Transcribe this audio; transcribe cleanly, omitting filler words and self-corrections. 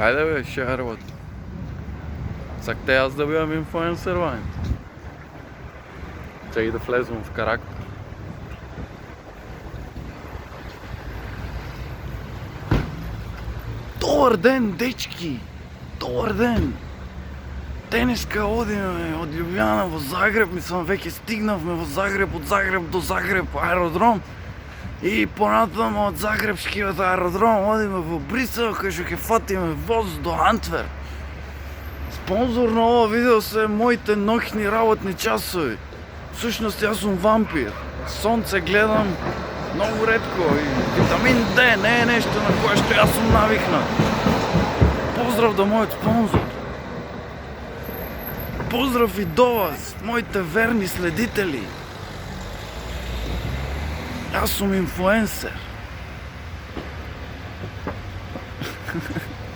Хайде бе, ще я работи. Сакте аз да бъдам инфлуенсър, Вань. Чакай да влезвам в характер. Добър ден, дечки! Добър ден! Денеска одиме от Любляна в Загреб, мислам веќе стигнавме во Загреб, од Загреб до Загреб аеродром и понатам од Загребскиот аеродром одиме во Брисел, кај што ќе фатиме воз до Антверп. Спонзор на ова видео се моите ноќни работни часови. Всушност јас сум вампир. Сонце гледам многу ретко и витамин Д не е нешто на кое што јас сум навикнат. Поздрав до мојот спонзор. Поздрав и до вас, моите верни следители. Јас сум инфлуенсер.